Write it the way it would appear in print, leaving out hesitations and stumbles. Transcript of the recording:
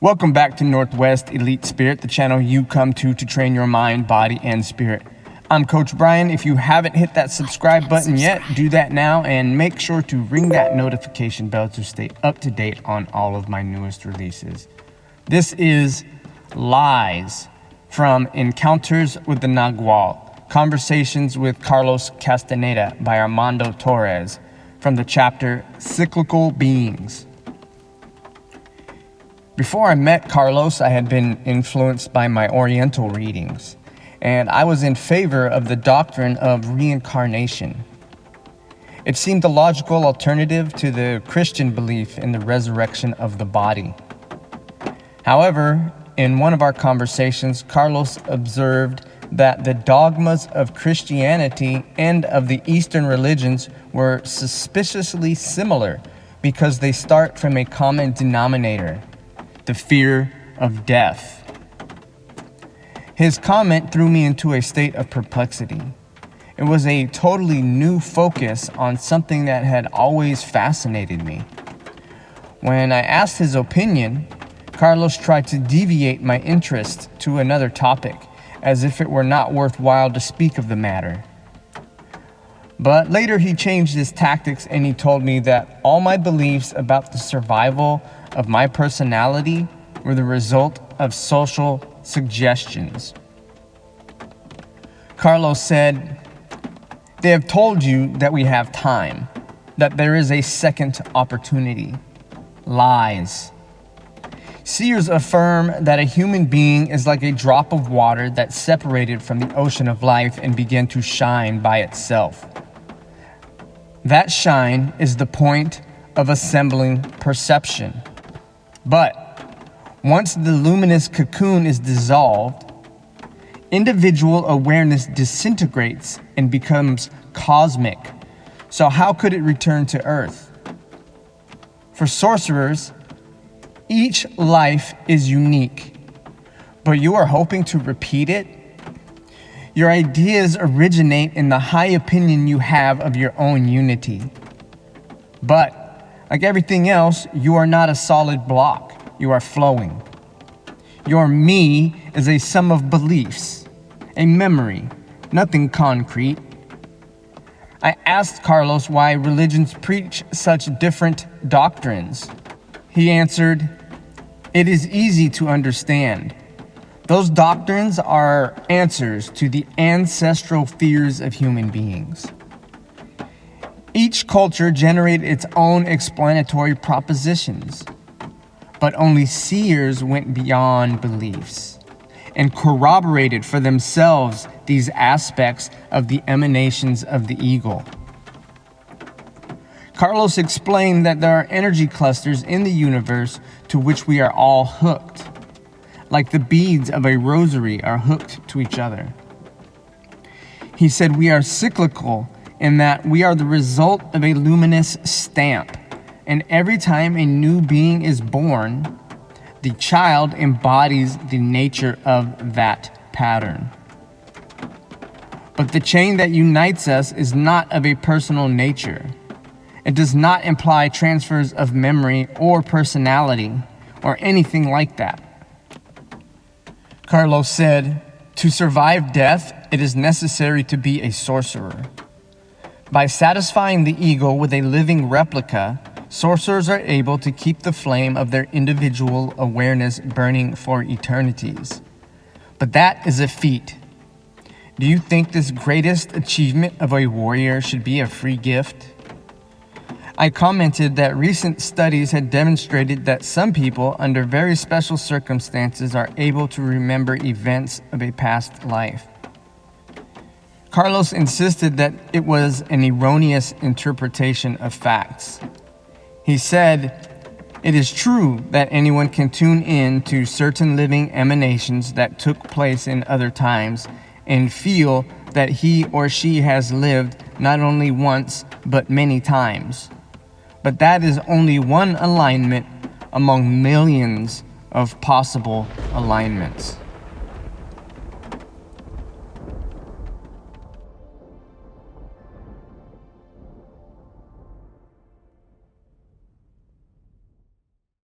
Welcome back to Northwest Elite Spirit, the channel you come to train your mind, body, and spirit. I'm Coach Brian. If you haven't hit that subscribe button yet, do that now and make sure to ring that notification bell to stay up to date on all of my newest releases. This is Lies from Encounters with the Nagual, Conversations with Carlos Castaneda by Armando Torres from the chapter Cyclical Beings. Before I met Carlos, I had been influenced by my Oriental readings, and I was in favor of the doctrine of reincarnation. It seemed a logical alternative to the Christian belief in the resurrection of the body. However, in one of our conversations, Carlos observed that the dogmas of Christianity and of the Eastern religions were suspiciously similar because they start from a common denominator: the fear of death. His comment threw me into a state of perplexity. It was a totally new focus on something that had always fascinated me. When I asked his opinion, Carlos tried to deviate my interest to another topic, as if it were not worthwhile to speak of the matter. But later he changed his tactics and he told me that all my beliefs about the survival of my personality were the result of social suggestions. Carlos said, "They have told you that we have time, that there is a second opportunity. Lies. Seers affirm that a human being is like a drop of water that separated from the ocean of life and began to shine by itself. That shine is the point of assembling perception. But once the luminous cocoon is dissolved, individual awareness disintegrates and becomes cosmic. So how could it return to Earth? For sorcerers, each life is unique, but you are hoping to repeat it? Your ideas originate in the high opinion you have of your own unity. But like everything else, you are not a solid block. You are flowing. Your me is a sum of beliefs, a memory, nothing concrete." I asked Carlos why religions preach such different doctrines. He answered, "It is easy to understand. Those doctrines are answers to the ancestral fears of human beings. Each culture generated its own explanatory propositions, but only seers went beyond beliefs and corroborated for themselves these aspects of the emanations of the ego." Carlos explained that there are energy clusters in the universe to which we are all hooked, like the beads of a rosary are hooked to each other. He said we are cyclical in that we are the result of a luminous stamp, and every time a new being is born, the child embodies the nature of that pattern. But the chain that unites us is not of a personal nature. It does not imply transfers of memory or personality or anything like that. Carlos said, "To survive death, it is necessary to be a sorcerer. By satisfying the ego with a living replica, sorcerers are able to keep the flame of their individual awareness burning for eternities. But that is a feat. Do you think this greatest achievement of a warrior should be a free gift?" I commented that recent studies had demonstrated that some people, under very special circumstances, are able to remember events of a past life. Carlos insisted that it was an erroneous interpretation of facts. He said, "It is true that anyone can tune in to certain living emanations that took place in other times and feel that he or she has lived not only once, but many times. But that is only one alignment among millions of possible alignments."